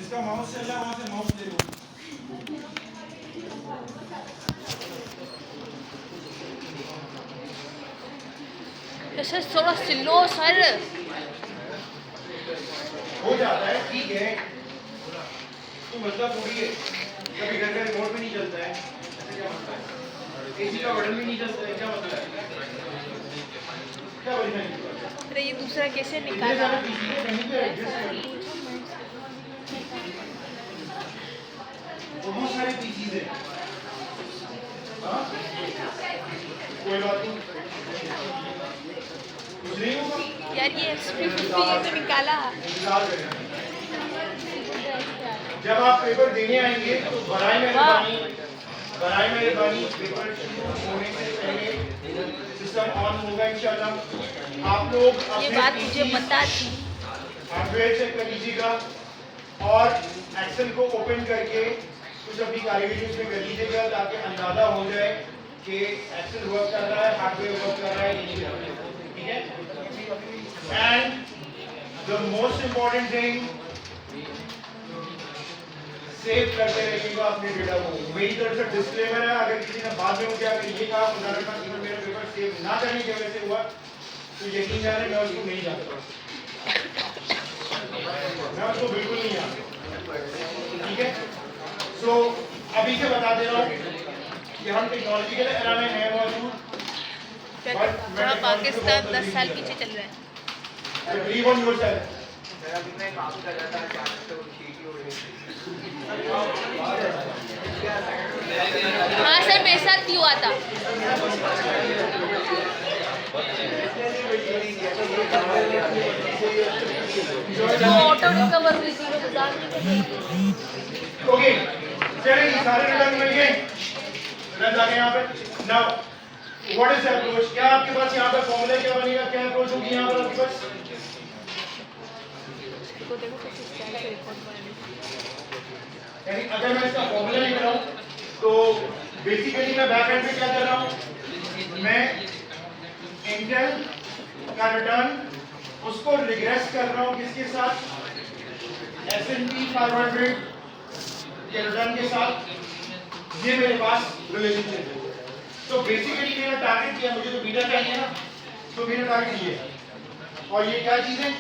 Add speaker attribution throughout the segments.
Speaker 1: जिसका माउस चल रहा है वहां से माउस ले लो।
Speaker 2: सर थोड़ा स्लो सर
Speaker 1: हो जाता है, ठीक है। तो मतलब थोड़ी है, कभी घर का रिमोट भी नहीं चलता है, क्या मतलब है? एसी का बटन भी नहीं चलता है, क्या मतलब है? क्या परेशानी?
Speaker 2: अरे ये दूसरा कैसे निकाला?
Speaker 1: बहुत सारे पीसीज हैं। हाँ? कोई बात नहीं, कुछ नहीं होगा
Speaker 2: यार ये XP50 कैसे निकाला?
Speaker 1: जब आप पेपर देने आएंगे तो बराए मेहरबानी पेपर होने से पहले सिस्टम ऑन होगा इंशाल्लाह। आप लोग
Speaker 2: ये बात मुझे बता थी।
Speaker 1: हार्डवेयर चेक कर लीजिएगा और एक्सेल को ओपन करके कुछ अपनी कारीगरी उसमें कर लीजिएगा ताकि अंदाजा हो जाए कि एक्सेल वर्क कर रहा है, हार्डवेयर वर्क कर रहा है, ठीक है। And the most important thing, save करते रहिएगा अपने डेटा को। मेरी तरफ से डिस्क्लेमर है, अगर किसी ने बाद में मुझे आकर ये कहा उदाहरण का केवल मेरा पेपर सेव ना करने की वजह से हुआ तो यकीन जाने मैं उसको नहीं जानता, मैं उसको बिल्कुल नहीं जानता, ठीक है। सो अभी से बता दे रहा हूँ कि हम टेक्नोलॉजिकल एरा में हैं मौजूद,
Speaker 2: जहाँ पाकिस्तान 10 साल पीछे चल रहा है।
Speaker 1: Believe on yourself.
Speaker 2: हाँ सर मेरे साथ भी हुआ था। ऑटो रिकवर हुई थी।
Speaker 1: ओके चलिए सारे रिटर्न मिल गए, रन आ गए यहाँ पे। Now what is approach? क्या आपके पास यहाँ पे फॉर्मूला क्या बनेगा, क्या अप्रोच होगी यहाँ पर आपके पास? यानी अगर मैं इसका फॉर्मूला नहीं बनाऊं तो बेसिकली मैं बैक एंड पे क्या कर रहा हूं, मैं इंटेल का रिटर्न उसको रिग्रेस कर रहा हूं किसके साथ, S&P 500 के रिटर्न के साथ। ये मेरे पास रिलेशनशिप है। तो बेसिकली मेरा टारगेट क्या है, मुझे तो बीटा चाहिए ना, तो मेरा टारगेट ये है। और ये क्या चीज है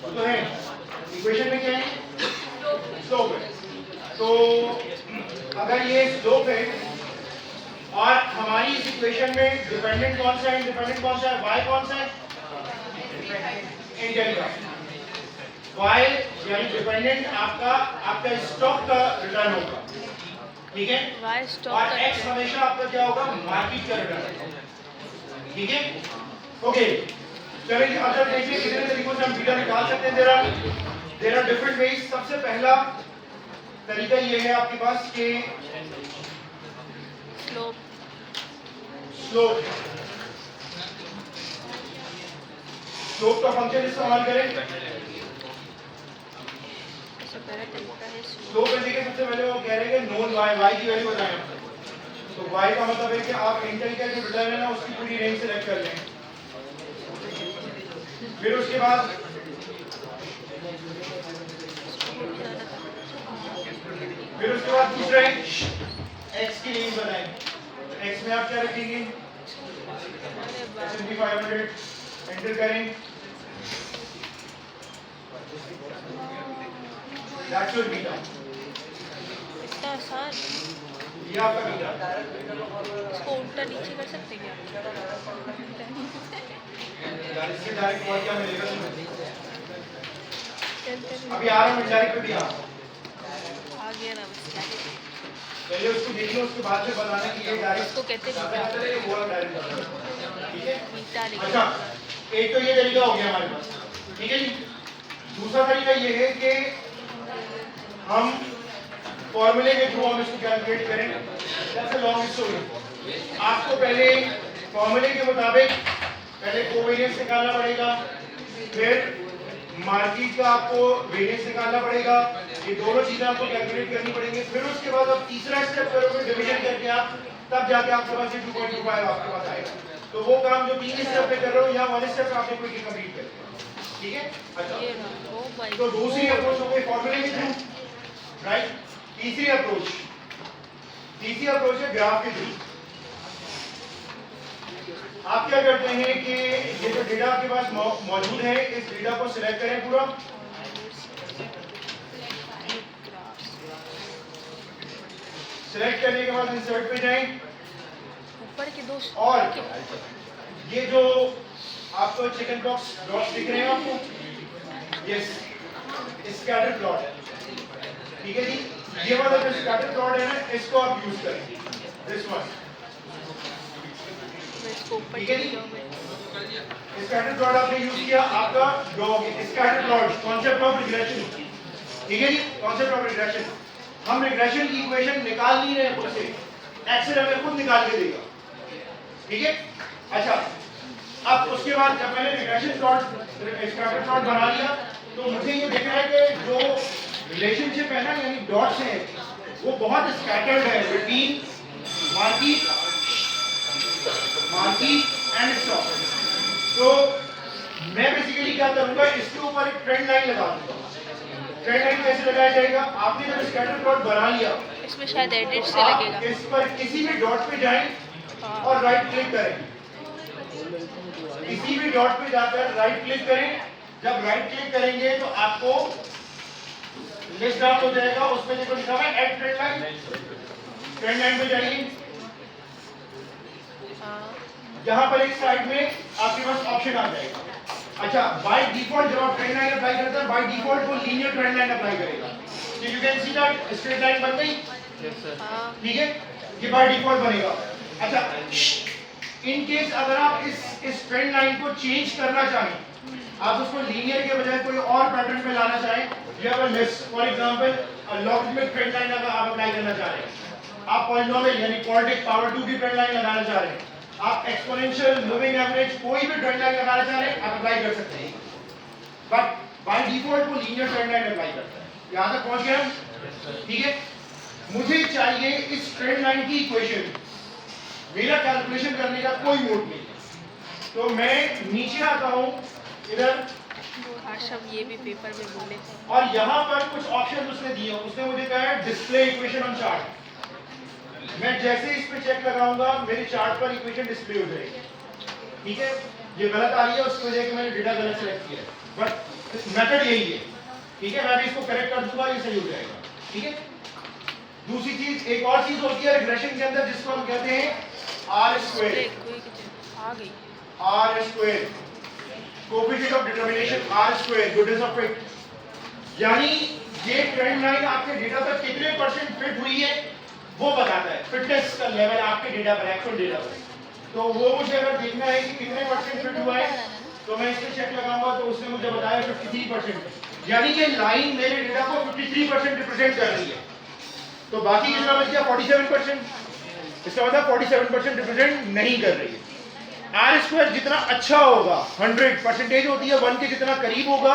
Speaker 1: तो है इक्वेशन में क्या है, स्लोप है। तो अगर ये स्लोप है और हमारी इस इक्वेशन में डिपेंडेंट कौन सा है, इंडिपेंडेंट कौन सा है, y कौन सा है, इंटेल का। y यानी डिपेंडेंट आपका स्टॉक का रिटर्न होगा, ठीक है। और x हमेशा आपका क्या होगा, मार्केट का रिटर्न, ठीक है। ओके चलिए अगर देखिए कितने तरीकों से हम बीटा निकाल सकते हैं। There are different ways. सबसे पहला तरीका ये है आपके पास कि स्लोप का फंक्शन इस्तेमाल करें। स्लोप देखिए सबसे पहले वो कह रहे हैं नोन y की वैल्यू बताएं। तो y का मतलब है कि आप इंटेल का जो रिटर्न है ना उसकी पूरी रेंज सेलेक्ट कर लें। फिर उसके बाद दूसरा x की रेंज बताएं। x में आप क्या रखेंगे, S&P 500 एंटर करें। That's your beta।
Speaker 2: इतना आसान,
Speaker 1: ये आपका बीटा।
Speaker 2: इसको उल्टा नीचे कर सकते हैं क्या?
Speaker 1: इससे डायरेक्ट और क्या मिलेगा? अभी आ रहा हूँ डायरेक्ट पे भी आ
Speaker 2: गया ना, बस
Speaker 1: पहले उसको देख लो, उसके बाद में बताना कि ये डायरेक्ट
Speaker 2: उसको कहते हैं
Speaker 1: वो डायरेक्ट, ठीक है।
Speaker 2: बीटा।
Speaker 1: अच्छा एक तो ये तरीका हो गया हमारे पास, ठीक है जी। दूसरा तरीका ये है कि हम फॉर्मूले के थ्रू हम इसको कैलकुलेट करें। That's a long story. आपको पहले फॉर्मूले के मुताबिक पहले कोवेरिएंस निकालना पड़ेगा, फिर मार्केट का आपको वेरिएंस निकालना पड़ेगा, ये दोनों चीजें आपको कैलकुलेट करनी पड़ेंगी। फिर उसके बाद आप तीसरा स्टेप करोगे डिवीजन करके आप, तब जाके आपके पास ये 2.25 आपके पास आएगा। तो वो काम जो 3 स्टेप पे कर रहे हो, यहाँ वाले स्टेप आपने कोई कंप्लीट कर दिया। ठीक है। अच्छा,
Speaker 2: ये रहा। ओ भाई
Speaker 1: तो दूसरी अप्रोच हो गई फॉर्मूले के थ्रू, राइट। तीसरी अप्रोच है ग्राफ के थ्रू। आप क्या करते हैं कि ये जो डेटा आपके पास मौजूद है, इस डेटा को सिलेक्ट करें पूरा। सिलेक्ट करने के बाद इंसर्ट पे जाएं
Speaker 2: ऊपर के दो
Speaker 1: और ये जो आपको चिकन बॉक्स डॉट्स दिख रहे हैं आपको, यस, स्कैटर प्लॉट है, ठीक है जी। ये वाला जो स्कैटर प्लॉट है ना, इसको आप यूज करें, दिस वन,
Speaker 2: इसको ऊपर
Speaker 1: ठीक है जी।
Speaker 2: जाऊंगा।
Speaker 1: स्कैटर प्लॉट आपने यूज किया, आपका scatter plot, concept of regression, ठीक है जी, कॉन्सेप्ट ऑफ रिग्रेशन। हम रिग्रेशन की इक्वेशन निकाल नहीं रहे खुद से, एक्सेल हमें खुद निकाल के देगा, ठीक है। अच्छा, अब उसके बाद जब मैंने रिग्रेशन प्लॉट, स्कैटर प्लॉट बना लिया, तो मुझे ये दिख रहा है कि जो रिलेशनशिप है ना, यानी डॉट्स हैं, वो बहुत स्कैटर्ड है बिटवीन मार्की एंड स्टॉक। तो मैं बेसिकली क्या करूंगा, इसके ऊपर एक ट्रेंड लाइन लगा दूंगा। ट्रेंड लाइन कैसे लगाया जाएगा, आपने जब स्कैटर प्लॉट बना लिया,
Speaker 2: इसमें शायद एडिट से
Speaker 1: आप
Speaker 2: लगेगा।
Speaker 1: इस पर किसी भी डॉट पे जाएं और राइट क्लिक करें, किसी भी डॉट पे जाकर राइट क्लिक करें। जब राइट क्लिक करेंगे तो आपको लिस्ट डाउन हो जाएगा, उसमें देखो लिखा हुआ है add trend line. Trend line पे जाइए, यहाँ पर एक साइड में आपके पास ऑप्शन आ जाएगा। अच्छा, बाय डिफॉल्ट जब आप ट्रेंड लाइन अप्लाई करते हैं, बाय डिफॉल्ट वो लीनियर ट्रेंड लाइन अप्लाई करेगा। तो you can see that straight line बन गई, ठीक है, ये बाय डिफॉल्ट बनेगा। अच्छा, इन केस अगर आप इस ट्रेंड लाइन को चेंज करना चाहें, आप उसको लीनियर के बजाय कोई और पैटर्न पे लाना चाहें, या फिर list, for example logarithmic trend line अगर आप अप्लाई करना चाह रहे हैं, आप पॉलिनोमियल यानी क्वाड्रेटिक पावर 2 की ट्रेंड लाइन लगाना चाह रहे हैं, आप एक्सपोनेंशियल, मूविंग एवरेज, कोई भी ट्रेंड लाइन लगाना चाह रहे हैं, आप अप्लाई कर सकते हैं। बट बाय डिफॉल्ट वो लीनियर ट्रेंड लाइन अप्लाई करता है। यहां तक पहुंच गए हम, ठीक है। मुझे चाहिए इस ट्रेंड लाइन की इक्वेशन, मेरा कैलकुलेशन करने का कोई मोड नहीं है, तो मैं नीचे आता हूं इधर,
Speaker 2: आशम ये भी पेपर में बोले थे।
Speaker 1: और यहाँ पर कुछ ऑप्शन उसने दिए, उसने मुझे कहा है डिस्प्ले इक्वेशन ऑन चार्ट। मैं जैसे इस पे चेक लगाऊंगा, मेरे चार्ट पर इक्वेशन डिस्प्ले हो जाएगी, ठीक है। ये गलत आ रही है उसकी वजह से मैंने डेटा गलत सेलेक्ट किया है, बट मेथड यही है, ठीक है। मैं भी इसको करेक्ट कर दूंगा, ये सही हो जाएगा, ठीक है। दूसरी चीज, एक और चीज होती है रिग्रेशन के अंदर, जिसको हम कहते हैं आर स्क्वायर।
Speaker 2: आ गई
Speaker 1: R square, coefficient of determination R square, goodness of fit, यानी ये ट्रेंड लाइन आपके डेटा पर कितने परसेंट फिट हुई है वो बताता है, फिटनेस का लेवल आपके डेटा पर, एक्चुअल डेटा पर। तो वो मुझे अगर देखना है कि कितने परसेंट फिट हुआ है, तो मैं इस पे चेक लगाऊंगा, तो उसने मुझे बताया 53%, यानी ये लाइन मेरे डेटा को 53% रिप्रेजेंट कर रही है। तो बाकी कितना बच गया 47%, इसका मतलब 47% रिप्रेजेंट नहीं कर रही है। आर स्क्वायर जितना अच्छा होगा, 100% होती है, 1 के जितना करीब होगा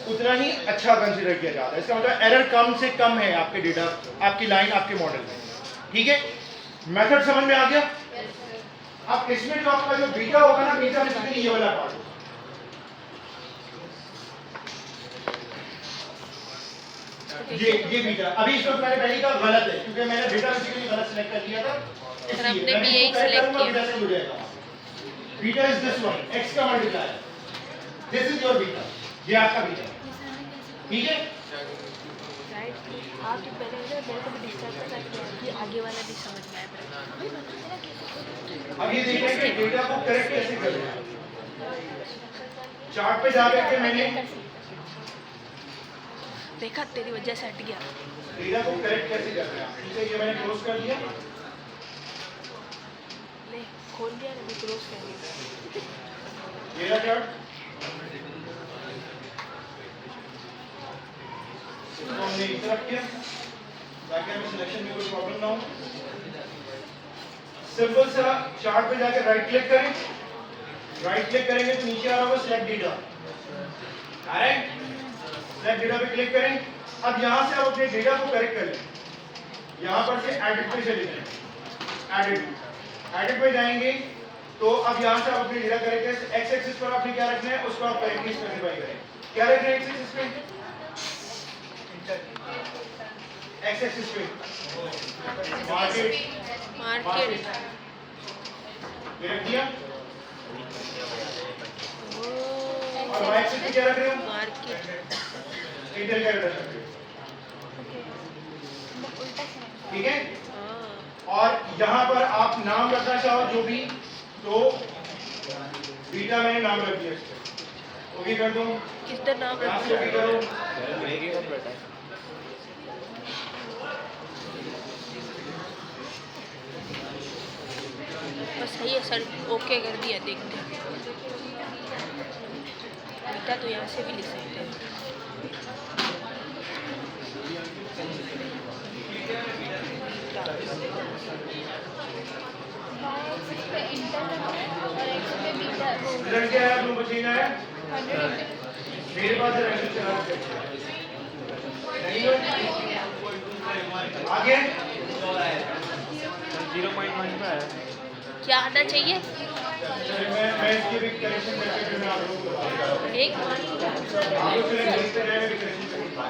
Speaker 1: उतना ही अच्छा कंसीडर किया जाता है। इसका मतलब एरर कम से कम है आपके डेटा, आपकी लाइन, आपके मॉडल में, ठीक है। मेथड समझ में आ गया। अब इसमें जो आपका जो बीटा होगा ना, बीटा बेसिकली ये वाला पार्ट, ये बीटा, अभी इस वक्त मैंने पहले का गलत है, क्योंकि मैंने बीटा बेसिकली गलत सेलेक्ट कर लिया था,
Speaker 2: हमने भी यही सेलेक्ट
Speaker 1: किया। Beta is this one, x का multiplier, this is your beta, ये आपका बीटा, ठीक है।
Speaker 2: राइट, आप जो पहले मेरे को भी डिस्टर्ब करके आगे वाला भी समझ में आया।
Speaker 1: अब ये देखें कि डेटा को करेक्ट कैसे करना है। चार्ट पे जाकर के मैंने
Speaker 2: देखा, तेरी वजह से हट गया।
Speaker 1: डेटा को करेक्ट कैसे करना है, ठीक है। ये मैंने क्लोज कर दिया,
Speaker 2: ले खोल दिया ना, मैं क्लोज कर दिया।
Speaker 1: ये रहा चार्ट, इसको हमने इस तरफ किया ताकि हमें सिलेक्शन में कोई प्रॉब्लम ना हो। सिंपल सा चार्ट पे जाकर राइट क्लिक करें, राइट क्लिक करेंगे तो नीचे आ रहा होगा select data, alright, select data पे क्लिक करें। अब यहाँ से आप अपने डेटा को करेक्ट कर लें, यहाँ पर से एडिट पे चले जाएं, एडिट पे जाएंगे तो अब यहाँ से आप अपने डेटा करेक्ट, एक्स एक्सिस पर आपने क्या रखना है उसको आप करेक्टली स्पेसिफाई करें। क्या लिख रहे हैं एक्स एक्सिस पे? एक्स एक्सिस पे मार्केट
Speaker 2: मार्केट
Speaker 1: ये रख दिया। और वाई एक्सिस पे क्या रख रहे हो?
Speaker 2: मार्केट
Speaker 1: इंटेल का रख रहे हो। ठीक है। और यहाँ पर आप नाम रखना चाहो जो भी, तो बीटा मैंने नाम रख दिया इसको, वो भी कर दो।
Speaker 2: किसका नाम
Speaker 1: यहाँ
Speaker 2: रखना
Speaker 1: से भी करो।
Speaker 2: बस सही है सर, ओके कर दिया। देखते हैं बेटा, तो यहाँ से भी लिख सकते हैं।
Speaker 1: रिजल्ट क्या है आप लोगों को चाहिए है? मेरे पास नहीं है। आगे
Speaker 3: 0.1 का है।
Speaker 2: क्या आना चाहिए?
Speaker 1: मैं इसकी भी करेक्शन करके फिर मैं आप लोगों को बताऊंगा।
Speaker 2: एक
Speaker 1: आप लोग फिर देखते रहे, मैं भी करेक्शन करूंगा।